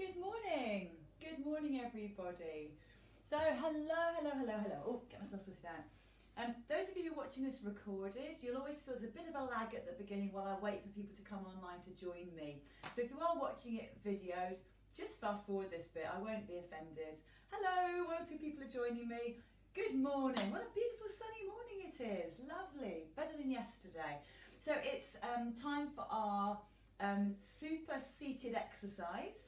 Good morning. Good morning, everybody. So, hello. Oh, get myself sorted out. Those of you who are watching this recorded, you'll always feel there's a bit of a lag at the beginning while I wait for people to come online to join me. So if you are watching it videoed, just fast forward this bit, I won't be offended. Hello, one or two people are joining me. Good morning. What a beautiful sunny morning it is. Lovely. Better than yesterday. So it's time for our super seated exercise.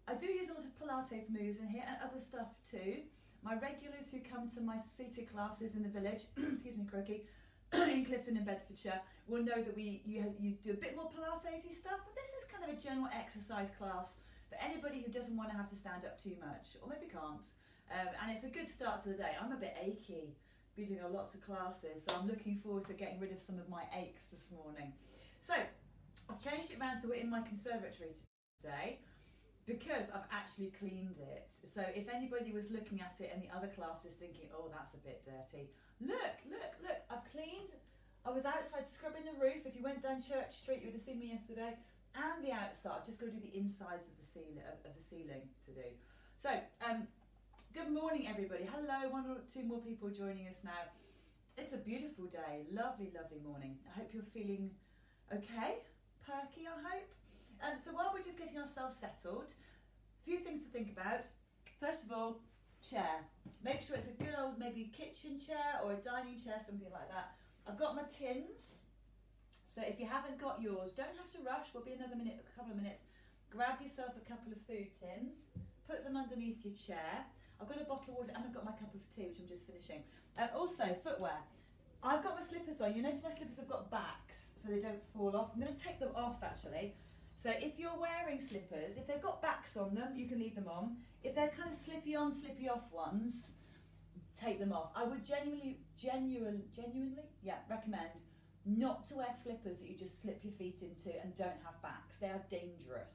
I do use a lot of Pilates moves in here and other stuff too. My regulars who come to my seated classes in the village, excuse me, croaky, in Clifton in Bedfordshire, will know that you do a bit more Pilates-y stuff, but this is kind of a general exercise class for anybody who doesn't want to have to stand up too much, or maybe can't. And it's a good start to the day. I'm a bit achy, been doing lots of classes, so I'm looking forward to getting rid of some of my aches this morning. So, I've changed it around so we're in my conservatory today, because I've actually cleaned it. So if anybody was looking at it in the other classes thinking, oh, that's a bit dirty, look, I've cleaned. I was outside scrubbing the roof. If you went down Church Street, you would have seen me yesterday. And the outside. I've just got to do the insides of the ceiling to do. So, good morning, everybody. Hello, one or two more people joining us now. It's a beautiful day. Lovely morning. I hope you're feeling okay, perky, I hope. So while we're just getting ourselves settled, a few things to think about. First of all, chair. Make sure it's a good old maybe kitchen chair or a dining chair, something like that. I've got my tins. So if you haven't got yours, don't have to rush. We'll be a couple of minutes. Grab yourself a couple of food tins. Put them underneath your chair. I've got a bottle of water and I've got my cup of tea, which I'm just finishing. Also, footwear. I've got my slippers on. You notice my slippers have got backs so they don't fall off. I'm going to take them off actually. So if you're wearing slippers, if they've got backs on them, you can leave them on. If they're kind of slippy on, slippy off ones, take them off. I would genuinely recommend not to wear slippers that you just slip your feet into and don't have backs. They are dangerous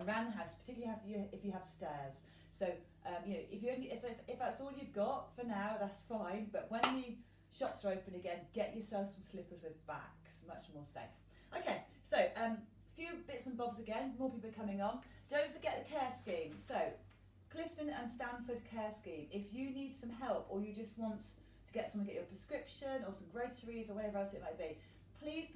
around the house, particularly if you have stairs. So if that's all you've got for now, that's fine. But when the shops are open again, get yourself some slippers with backs, much more safe. Okay, so few bits and bobs again, more people coming on. Don't forget the care scheme. So, Clifton and Stanford care scheme. If you need some help or you just want to get your prescription or some groceries or whatever else it might be, please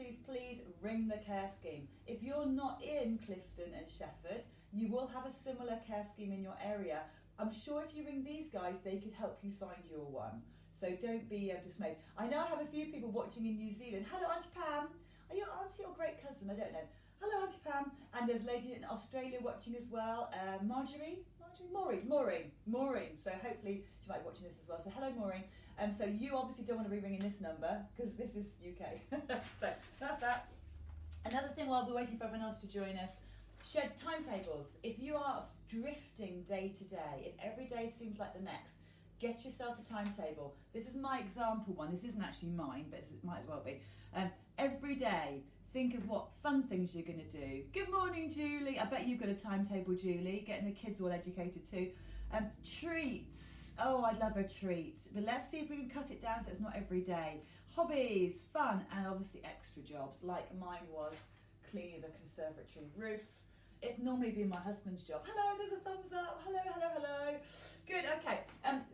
ring the care scheme. If you're not in Clifton and Shefford, you will have a similar care scheme in your area. I'm sure if you ring these guys, they could help you find your one. So don't be dismayed. I know I have a few people watching in New Zealand. Hello, Auntie Pam. Are you auntie or great cousin? I don't know. Hello, Auntie Pam. And there's a lady in Australia watching as well. Maureen. So hopefully she might be watching this as well. So hello, Maureen. So you obviously don't want to be ringing this number because this is UK. So that's that. Another thing while we're waiting for everyone else to join us, shed timetables. If you are drifting day to day, if every day seems like the next, get yourself a timetable. This is my example one. This isn't actually mine, but it might as well be. Every day, think of what fun things you're going to do. Good morning, Julie. I bet you've got a timetable, Julie. Getting the kids all educated too. Treats. Oh, I'd love a treat. But let's see if we can cut it down so it's not every day. Hobbies, fun, and obviously extra jobs, like mine was cleaning the conservatory roof. It's normally been my husband's job. Hello, there's a thumbs up. Hello. Good, okay.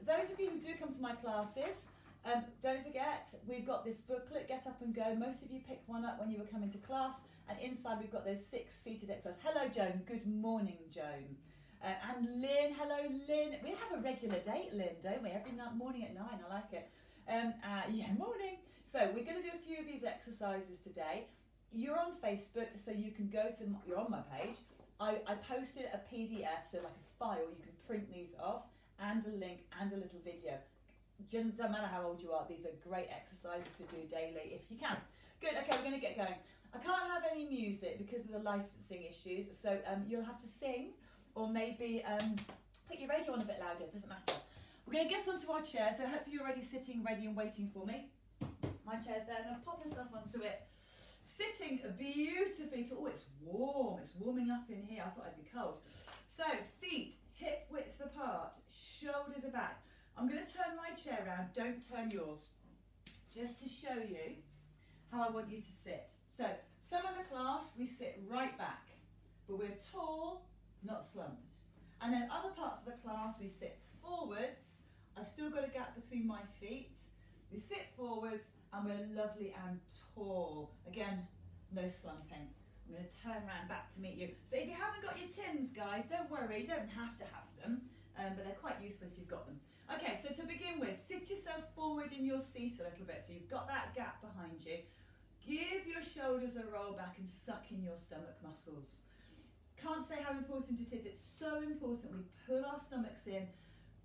Those of you who do come to my classes, don't forget, we've got this booklet, Get Up and Go. Most of you picked one up when you were coming to class. And inside we've got those 6 seated exercises. Hello, Joan. Good morning, Joan. And Lynn. Hello, Lynn. We have a regular date, Lynn, don't we? Every morning at 9. I like it. Yeah, morning. So we're going to do a few of these exercises today. You're on Facebook, so you can go to, you're on my page. I posted a PDF, so like a file, you can print these off, and a link and a little video. Doesn't matter how old you are, these are great exercises to do daily if you can. Good, okay, we're going to get going. I can't have any music because of the licensing issues, so you'll have to sing, or maybe put your radio on a bit louder, it doesn't matter. We're going to get onto our chair, so hopefully you're already sitting ready and waiting for me. My chair's there, I'm going to pop myself onto it. Sitting beautifully. Oh, it's warm. It's warming up in here. I thought I'd be cold. So, feet hip width apart, shoulders are back. I'm going to turn my chair around. Don't turn yours. Just to show you how I want you to sit. So, some of the class, we sit right back. But we're tall, not slumped. And then other parts of the class, we sit forwards. I've still got a gap between my feet. We sit forwards and we're lovely and tall. Again, no slumping. I'm going to turn around back to meet you. So if you haven't got your tins, guys, don't worry, you don't have to have them, but they're quite useful if you've got them. Okay, so to begin with, sit yourself forward in your seat a little bit so you've got that gap behind you. Give your shoulders a roll back and suck in your stomach muscles. Can't say how important it is. It's so important we pull our stomachs in,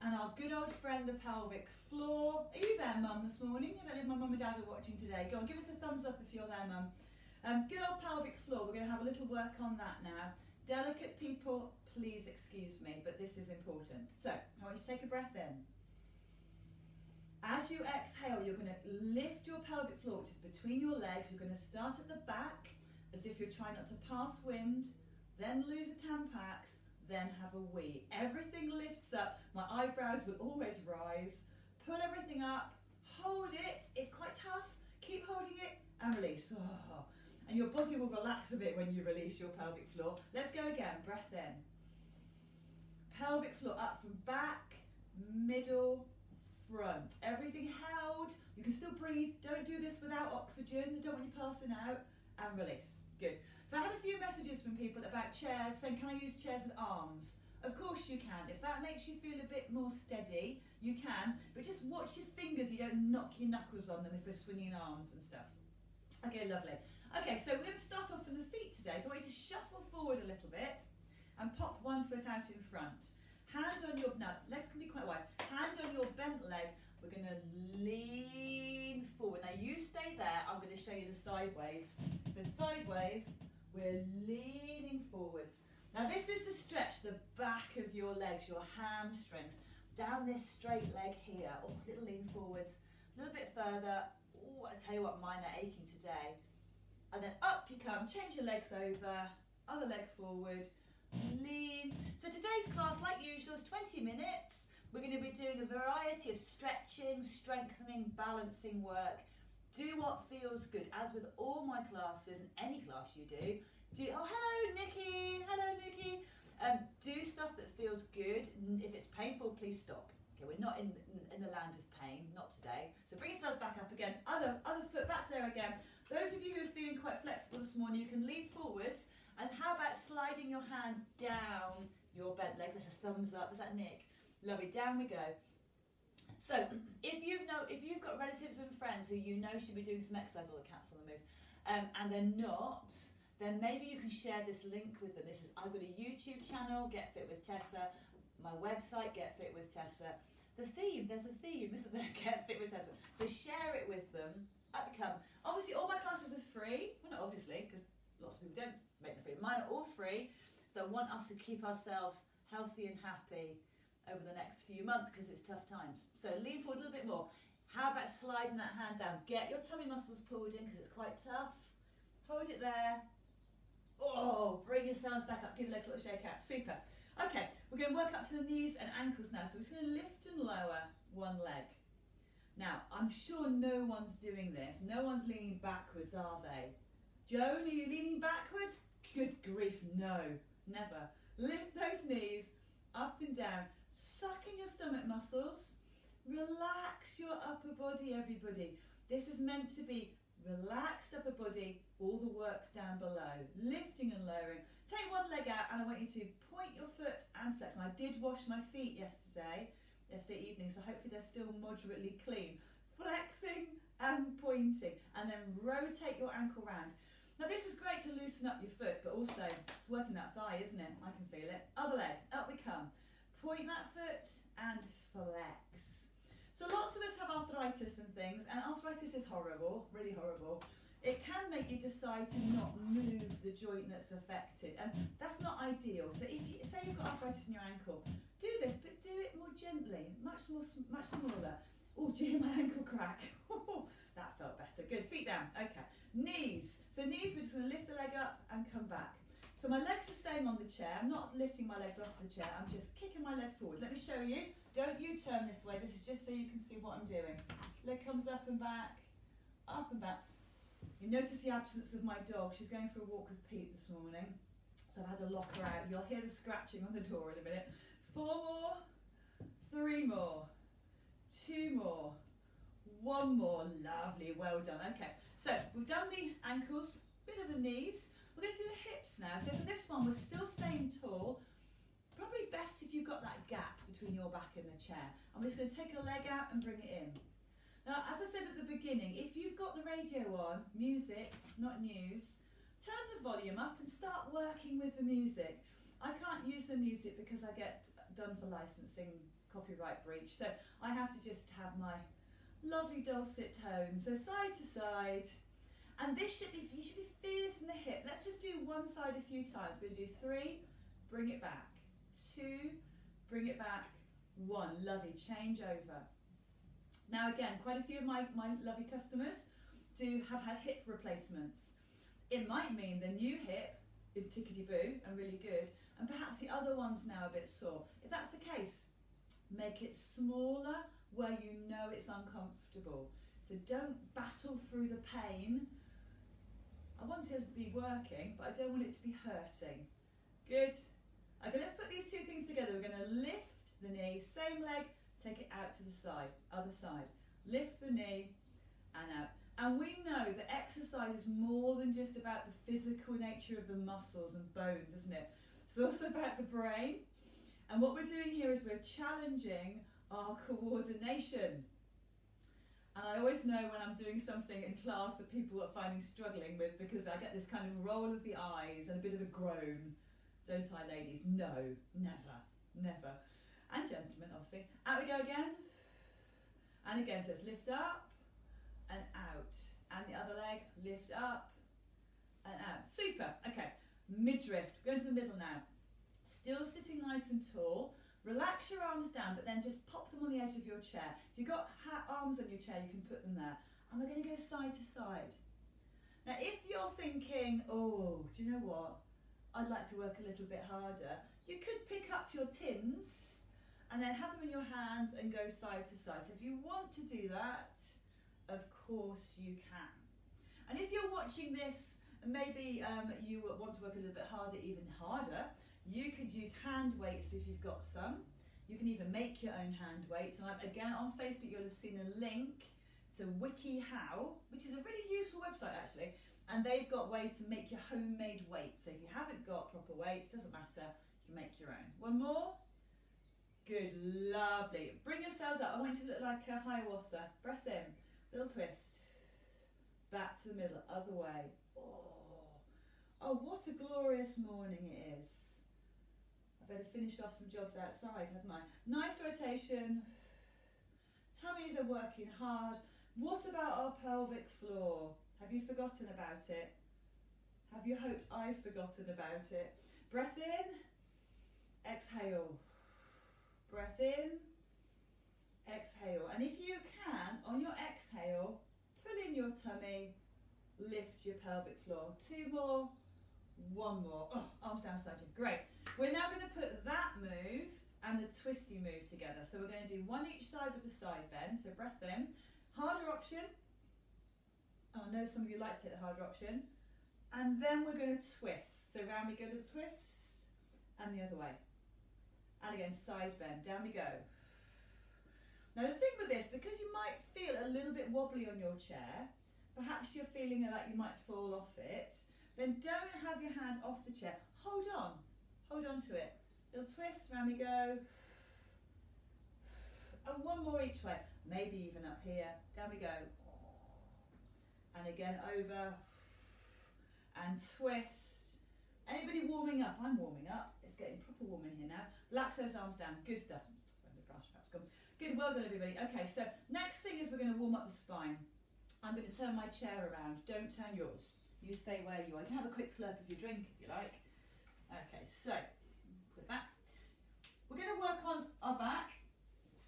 and our good old friend, the pelvic floor. Are you there, Mum, this morning? I don't know if my mum and dad are watching today. Go on, give us a thumbs up if you're there, Mum. Good old pelvic floor. We're going to have a little work on that now. Delicate people, please excuse me, but this is important. So, I want you to take a breath in. As you exhale, you're going to lift your pelvic floor, which is between your legs. You're going to start at the back, as if you're trying not to pass wind, then lose a Tampax, then have a wee. Everything lifts up. My eyebrows will always rise. Pull everything up, hold it. It's quite tough. Keep holding it and release. Oh. And your body will relax a bit when you release your pelvic floor. Let's go again. Breath in. Pelvic floor up from back, middle, front. Everything held. You can still breathe. Don't do this without oxygen. I don't want you passing out. And release. Good. So I had a few messages from people about chairs saying, can I use chairs with arms? Of course you can. If that makes you feel a bit more steady, you can. But just watch your fingers, you don't knock your knuckles on them if we're swinging arms and stuff. Okay, lovely. Okay, so we're going to start off from the feet today. So I want you to shuffle forward a little bit and pop one foot out in front. Hand on your, now legs can be quite wide. Hand on your bent leg. We're going to lean forward. Now you stay there. I'm going to show you the sideways. So sideways. We're leaning forwards. Now this is to stretch the back of your legs, your hamstrings, down this straight leg here. Oh, little lean forwards, a little bit further. Oh, I tell you what, mine are aching today. And then up you come, change your legs over, other leg forward, lean. So today's class, like usual, is 20 minutes. We're going to be doing a variety of stretching, strengthening, balancing work. Do what feels good. As with all my classes, and any class you do, oh, hello Nikki, hello Nikki. Do stuff that feels good. If it's painful, please stop. Okay, we're not in the land of pain, not today. So bring yourselves back up again, other foot back there again. Those of you who are feeling quite flexible this morning, you can lean forwards, and how about sliding your hand down your bent leg? There's a thumbs up, is that Nick? Lovely, down we go. So, if you've got relatives and friends who you know should be doing some exercise, or the cat's on the move, and they're not, then maybe you can share this link with them. I've got a YouTube channel, Get Fit with Tessa, my website, Get Fit with Tessa. There's a theme, isn't there? Get Fit with Tessa. So share it with them. Up you come. Obviously, all my classes are free. Well, not obviously, because lots of people don't make them free. Mine are all free. So I want us to keep ourselves healthy and happy over the next few months, because it's tough times. So lean forward a little bit more. How about sliding that hand down? Get your tummy muscles pulled in, because it's quite tough. Hold it there. Oh, bring yourselves back up. Give your legs a little shake out. Super. Okay, we're going to work up to the knees and ankles now. So we're just going to lift and lower one leg. Now, I'm sure no one's doing this. No one's leaning backwards, are they? Joan, are you leaning backwards? Good grief, no. Never. Lift those knees up and down. Suck in your stomach muscles. Relax your upper body, everybody. This is meant to be relaxed upper body, all the work's down below. Lifting and lowering. Take one leg out and I want you to point your foot and flex. And I did wash my feet yesterday evening, so hopefully they're still moderately clean. Flexing and pointing. And then rotate your ankle round. Now this is great to loosen up your foot, but also it's working that thigh, isn't it? I can feel it. Other leg, up we come. Point that foot and flex. So lots of us have arthritis and things, and arthritis is horrible, really horrible. It can make you decide to not move the joint that's affected, and that's not ideal. So if you say you've got arthritis in your ankle, do this, but do it more gently, much smaller. Oh, do you hear my ankle crack? That felt better. Good, feet down. Okay, knees. So knees, we're just going to lift the leg up and come back. So my legs are staying on the chair. I'm not lifting my legs off the chair. I'm just kicking my leg forward. Let me show you. Don't you turn this way. This is just so you can see what I'm doing. Leg comes up and back, up and back. You notice the absence of my dog. She's going for a walk with Pete this morning. So I've had a locker out. You'll hear the scratching on the door in a minute. 4 more, 3 more, 2 more, 1 more. Lovely, well done. Okay, so we've done the ankles, bit of the knees. We're going to do the hips now. So for this one, we're still staying tall. Probably best if you've got that gap between your back and the chair. I'm just going to take a leg out and bring it in. Now, as I said at the beginning, if you've got the radio on, music, not news, turn the volume up and start working with the music. I can't use the music because I get done for licensing, copyright breach, so I have to just have my lovely dulcet tones. So side to side, and this should be, you should be feeling this in the hip. Let's just do one side a few times. We're going to do 3, bring it back, 2, bring it back, 1. Lovely, change over. Now again, quite a few of my lovely customers have had hip replacements. It might mean the new hip is tickety-boo and really good, and perhaps the other one's now a bit sore. If that's the case, make it smaller where you know it's uncomfortable. So don't battle through the pain. I want it to be working, but I don't want it to be hurting. Good. Okay, let's put these two things together. We're going to lift the knee, same leg, take it out to the side, other side. Lift the knee and out. And we know that exercise is more than just about the physical nature of the muscles and bones, isn't it? It's also about the brain. And what we're doing here is we're challenging our coordination. And I always know when I'm doing something in class that people are finding struggling with, because I get this kind of roll of the eyes and a bit of a groan. Don't I, ladies? No, never, never. And gentlemen, obviously. Out we go again. And again, so it's lift up and out. And the other leg, lift up and out. Super. Okay, midriff. Go into the middle now. Still sitting nice and tall. Relax your arms down, but then just pop them on the edge of your chair. If you've got arms on your chair, you can put them there. And we're going to go side to side. Now, if you're thinking, oh, do you know what? I'd like to work a little bit harder. You could pick up your tins and then have them in your hands and go side to side. So if you want to do that, of course you can. And if you're watching this, and maybe you want to work a little bit harder, even harder, you could use hand weights if you've got some. You can even make your own hand weights. And again, on Facebook, you'll have seen a link to WikiHow, which is a really useful website actually. And they've got ways to make your homemade weights. So if you haven't got proper weights, doesn't matter, you can make your own. One more. Good, lovely. Bring yourselves up. I want you to look like a Hiawatha. Breath in, little twist. Back to the middle, other way. Oh, what a glorious morning it is. I better finish off some jobs outside, hadn't I? Nice rotation. Tummies are working hard. What about our pelvic floor? Have you forgotten about it? Have you hoped I've forgotten about it? Breath in, exhale. Breath in, exhale. And if you can, on your exhale, pull in your tummy, lift your pelvic floor. 2 more, 1 more. Oh, arms down, side to. Great. We're now going to put that move and the twisty move together. So we're going to do one each side with the side bend. So breath in. Harder option. I know some of you like to take the harder option. And then we're going to twist. So round we go to the twist and the other way. And again, side bend. Down we go. Now the thing with this, because you might feel a little bit wobbly on your chair, perhaps you're feeling like you might fall off it, then don't have your hand off the chair. Hold on to it. Little twist, round we go. And 1 more each way. Maybe even up here. Down we go. And again over. And twist. Anybody warming up? I'm warming up. It's getting proper warm in here now. Relax those arms down. Good stuff. The brush perhaps gone. Good, well done everybody. Okay, so next thing is we're going to warm up the spine. I'm going to turn my chair around. Don't turn yours. You stay where you are. You can have a quick slurp of your drink if you like. Okay, so put it back. We're going to work on our back.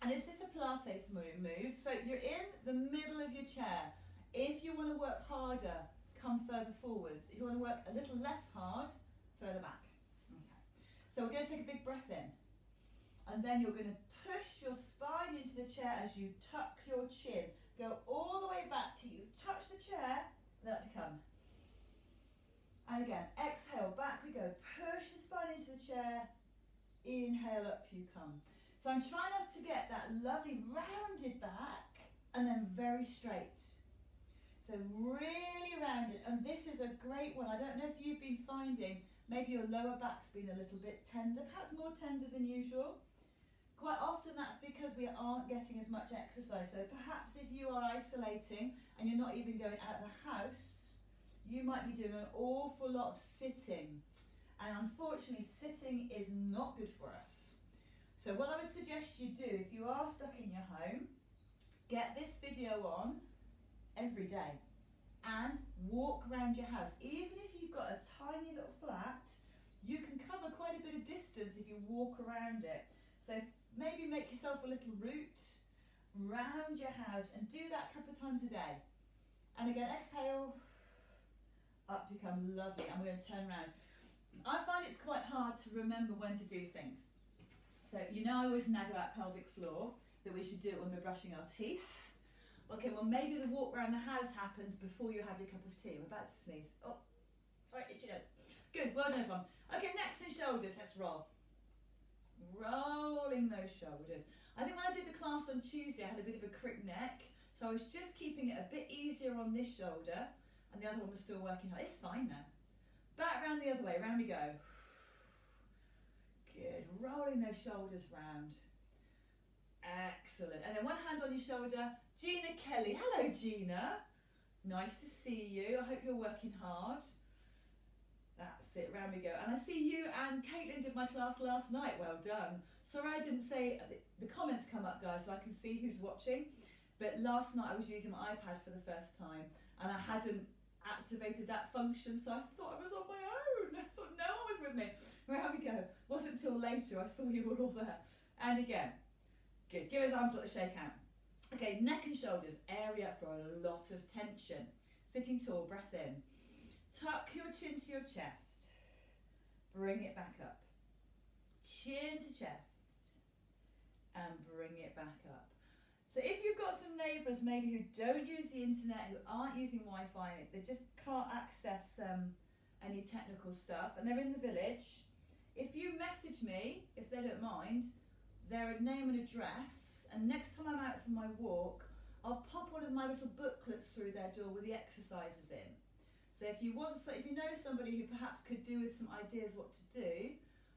And is this a Pilates move? So you're in the middle of your chair. If you want to work harder, come further forwards. If you want to work a little less hard, further back. Okay. So we're going to take a big breath in. And then you're going to push your spine into the chair as you tuck your chin. Go all the way back till you touch the chair, let it come. And again, exhale, back we go. Push the spine into the chair. Inhale, up you come. So I'm trying us to get that lovely rounded back and then very straight. So really rounded. And this is a great one. I don't know if you've been finding maybe your lower back's been a little bit tender, perhaps more tender than usual. Quite often that's because we aren't getting as much exercise. So perhaps if you are isolating and you're not even going out of the house, you might be doing an awful lot of sitting. And unfortunately, sitting is not good for us. So what I would suggest you do, if you are stuck in your home, get this video on every day and walk around your house. Even if you've got a tiny little flat, you can cover quite a bit of distance if you walk around it. So maybe make yourself a little route round your house and do that a couple of times a day. And again, exhale, up you come, lovely. And we're going to turn around. I find it's quite hard to remember when to do things. So you know I always nag about pelvic floor, that we should do it when we're brushing our teeth. Okay, well maybe the walk around the house happens before you have your cup of tea. We're about to sneeze. Oh, sorry, itchy nose. Good, well done everyone. Okay, necks and shoulders, let's roll. Rolling those shoulders. I think when I did the class on Tuesday, I had a bit of a crick neck, so I was just keeping it a bit easier on this shoulder, and the other one was still working hard. It's fine now. Back round the other way, round we go. Good, rolling those shoulders round. Excellent. And then one hand on your shoulder. Gina Kelly. Hello, Gina. Nice to see you. I hope you're working hard. That's it, round we go. And I see you and Caitlin did my class last night. Well done. Sorry I didn't say, the comments come up, guys, so I can see who's watching. But last night I was using my iPad for the first time and I hadn't activated that function, so I thought I was on my own. I thought no one was with me. Round we go. Wasn't until later I saw you were all there. And again. Good. Give his arms a little shake out. Okay, neck and shoulders, area for a lot of tension. Sitting tall, breath in. Tuck your chin to your chest. Bring it back up. Chin to chest. And bring it back up. So if you've got some neighbours maybe who don't use the internet, who aren't using Wi-Fi, they just can't access any technical stuff, and they're in the village, if you message me, if they don't mind, their name and address, and next time I'm out for my walk, I'll pop one of my little booklets through their door with the exercises in. So if you know somebody who perhaps could do with some ideas what to do,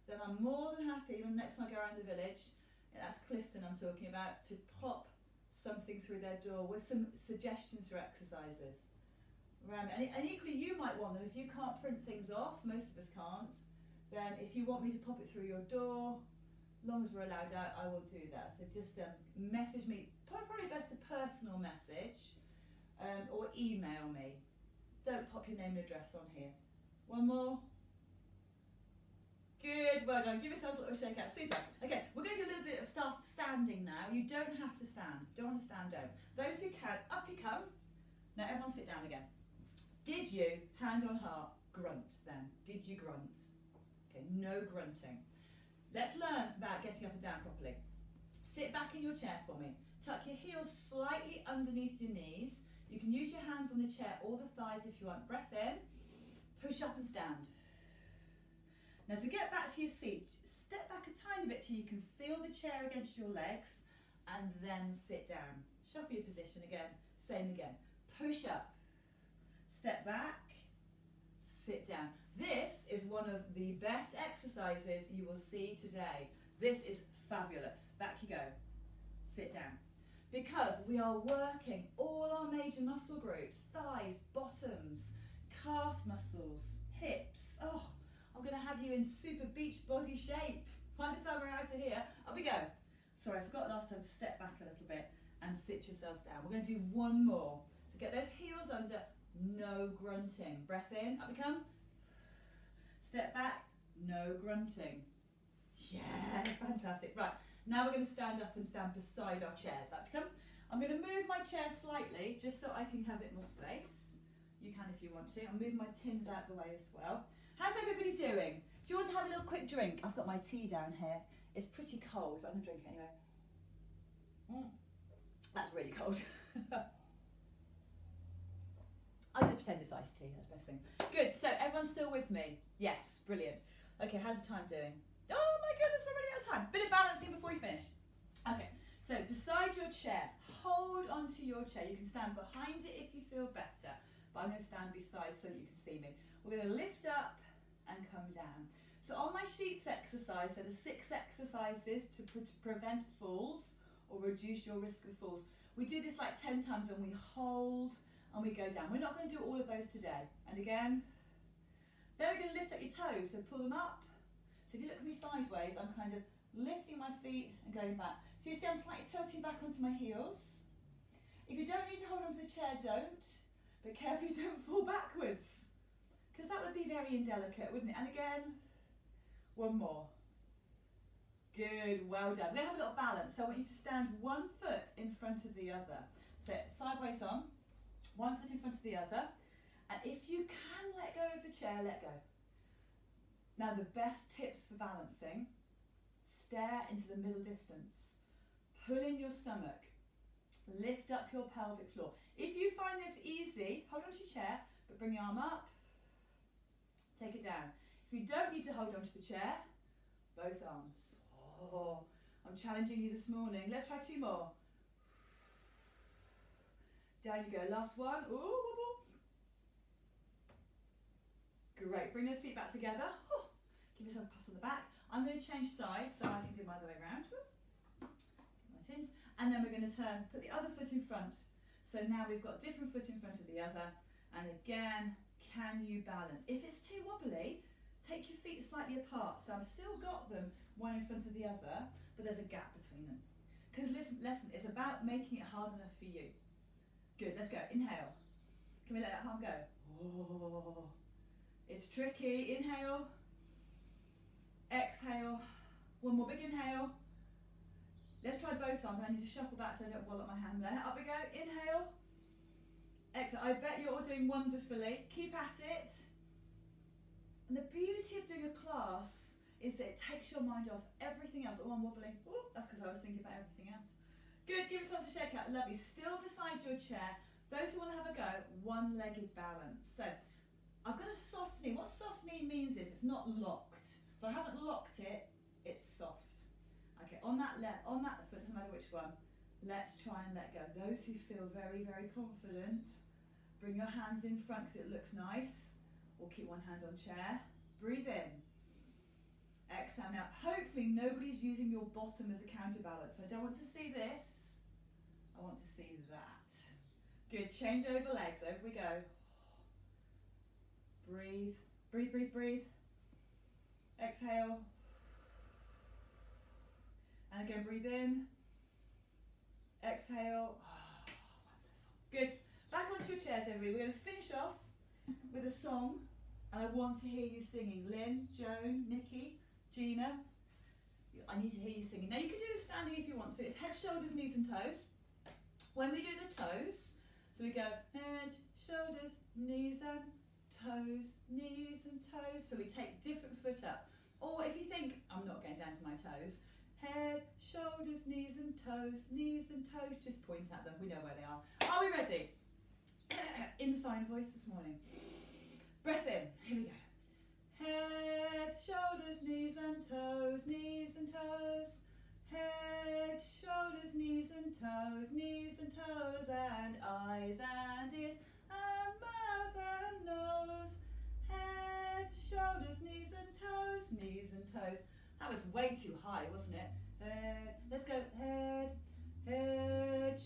then I'm more than happy when next time I go around the village, and that's Clifton I'm talking about, to pop something through their door with some suggestions for exercises. And equally you might want them, if you can't print things off, most of us can't, then if you want me to pop it through your door, as long as we're allowed out, I will do that. So just message me, probably best a personal message, or email me. Don't pop your name and address on here. One more. Good, well done. Give yourselves a little shake out. Super. Okay, we're going to do a little bit of stuff standing now. You don't have to stand. If you don't want to stand, don't. Those who can, up you come. Now everyone sit down again. Did you, hand on heart, grunt then? Did you grunt? Okay, no grunting. Let's learn about getting up and down properly. Sit back in your chair for me. Tuck your heels slightly underneath your knees. You can use your hands on the chair or the thighs if you want. Breath in. Push up and stand. Now to get back to your seat, step back a tiny bit till you can feel the chair against your legs and then sit down. Shuffle your position again. Same again. Push up. Step back. Sit down. This is one of the best exercises you will see today. This is fabulous. Back you go. Sit down. Because we are working all our major muscle groups, thighs, bottoms, calf muscles, hips. Oh, I'm going to have you in super beach body shape. By the time we're out of here, up we go. Sorry, I forgot last time to step back a little bit and sit yourselves down. We're going to do one more. So get those heels under, no grunting. Breath in, up we come. Step back, no grunting. Yeah, fantastic. Right, now we're going to stand up and stand beside our chairs. Up you come. I'm going to move my chair slightly just so I can have a bit more space. You can if you want to. I'll move my tins out the way as well. How's everybody doing? Do you want to have a little quick drink? I've got my tea down here. It's pretty cold, but I'm going to drink it anyway. That's really cold. I'll just pretend it's iced tea, that's the best thing. Good, so everyone's still with me? Yes, brilliant. Okay, how's the time doing? Oh my goodness, we're running out of time. Bit of balancing before you finish. Okay, so beside your chair, hold onto your chair. You can stand behind it if you feel better, but I'm going to stand beside so that you can see me. We're going to lift up and come down. So on my sheets exercise, so the 6 exercises to prevent falls or reduce your risk of falls. We do this like 10 times and we hold and we go down. We're not going to do all of those today. And again, then we're going to lift up your toes, so pull them up. So if you look at me sideways, I'm kind of lifting my feet and going back. So you see I'm slightly tilting back onto my heels. If you don't need to hold onto the chair, don't. But carefully don't fall backwards, because that would be very indelicate, wouldn't it? And again, one more. Good, well done. We're going to have a little balance. So I want you to stand 1 foot in front of the other. So sideways on, 1 foot in front of the other. And if you can let go of the chair, let go. Now the best tips for balancing, stare into the middle distance. Pull in your stomach. Lift up your pelvic floor. If you find this easy, hold on to your chair, but bring your arm up. Take it down. If you don't need to hold on to the chair, both arms. Oh, I'm challenging you this morning. Let's try 2 more. Down you go. Last one. Ooh. Great. Bring those feet back together. Oh. Give yourself a pat on the back. I'm going to change sides so I can do my other way around. And then we're going to turn, put the other foot in front. So now we've got different foot in front of the other. And again, can you balance? If it's too wobbly, take your feet slightly apart. So I've still got them one in front of the other, but there's a gap between them. Because listen, it's about making it hard enough for you. Good, let's go. Inhale. Can we let that arm go? Oh, it's tricky. Inhale. Exhale. One more big inhale. Let's try both arms. I need to shuffle back so I don't wall up my hand there. Up we go. Inhale. Exhale. I bet you're all doing wonderfully. Keep at it. And the beauty of doing a class is that it takes your mind off everything else. Oh, I'm wobbling. Ooh, that's because I was thinking about everything else. Good. Give yourself a shake out. Lovely. Still beside your chair. Those who want to have a go, one-legged balance. So I've got a soft knee. What soft knee means is it's not locked. So I haven't locked it. It's soft. Okay, on that foot, doesn't matter which one, let's try and let go. Those who feel very, very confident, bring your hands in front because it looks nice, or keep one hand on chair. Breathe in. Exhale now. Hopefully nobody's using your bottom as a counterbalance. I don't want to see this, I want to see that. Good, change over legs, over we go. Breathe, breathe, breathe, breathe. Exhale. And again, breathe in. Exhale. Oh, wonderful. Good. Back onto your chairs, everybody. We're going to finish off with a song. And I want to hear you singing. Lynn, Joan, Nikki, Gina. I need to hear you singing. Now, you can do this standing if you want to. It's head, shoulders, knees and toes. When we do the toes, so we go head, shoulders, knees and toes, knees and toes. So we take different foot up. Or if you think, I'm not going down to my toes, head, shoulders, knees and toes, just point at them, we know where they are. Are we ready? In fine voice this morning. Breath in, here we go. Head, shoulders, knees and toes, head, shoulders, knees and toes, and eyes and ears, and mouth and nose. Head, shoulders, knees and toes. That was way too high, wasn't it? Let's go. Head,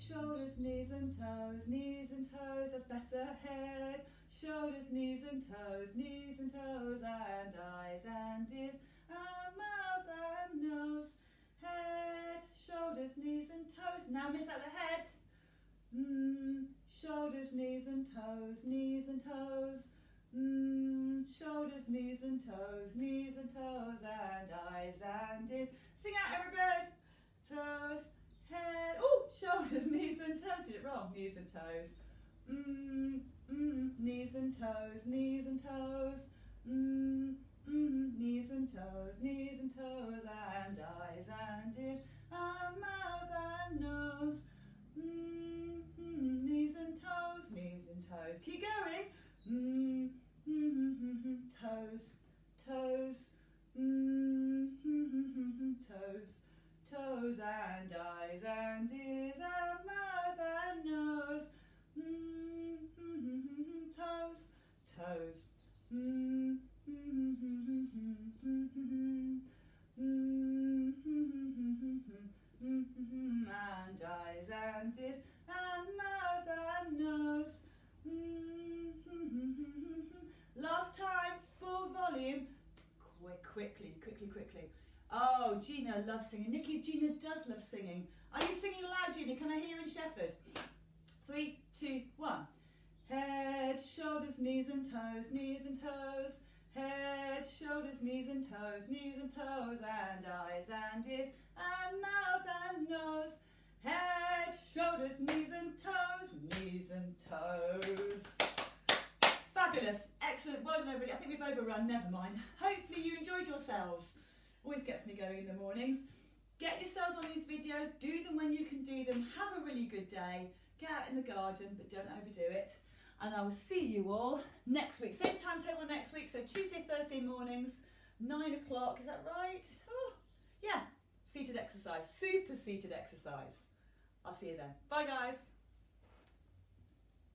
shoulders, knees and toes. That's better. Head, shoulders, knees and toes, and eyes and ears, and mouth and nose. Head, shoulders, knees and toes. Now miss out the head. Shoulders, knees and toes. Shoulders, knees and toes, and eyes and ears. Sing out, everybody. Toes, head. Oh, shoulders, knees and toes. Did it wrong. Knees and toes. Knees and toes. Knees and toes, and eyes and ears, and mouth and nose. Knees and toes. Keep going. Toes, toes, toes, toes and eyes and ears and mouth and nose. Toes, toes. And eyes and ears and mouth and nose. Last time, full volume. Quickly. Oh, Gina loves singing. Nikki, Gina does love singing. Are you singing loud, Gina? Can I hear in Shefford? 3, 2, 1. Head, shoulders, knees and toes, knees and toes. Head, shoulders, knees and toes, and eyes and ears and mouth and nose. Head, shoulders, knees and toes. Fabulous, excellent, well done everybody. I think we've overrun, never mind. Hopefully you enjoyed yourselves. Always gets me going in the mornings. Get yourselves on these videos, do them when you can do them. Have a really good day. Get out in the garden, but don't overdo it. And I will see you all next week. Same timetable next week, so Tuesday, Thursday mornings, 9 o'clock, is that right? Oh, yeah, seated exercise, super seated exercise. I'll see you then. Bye guys.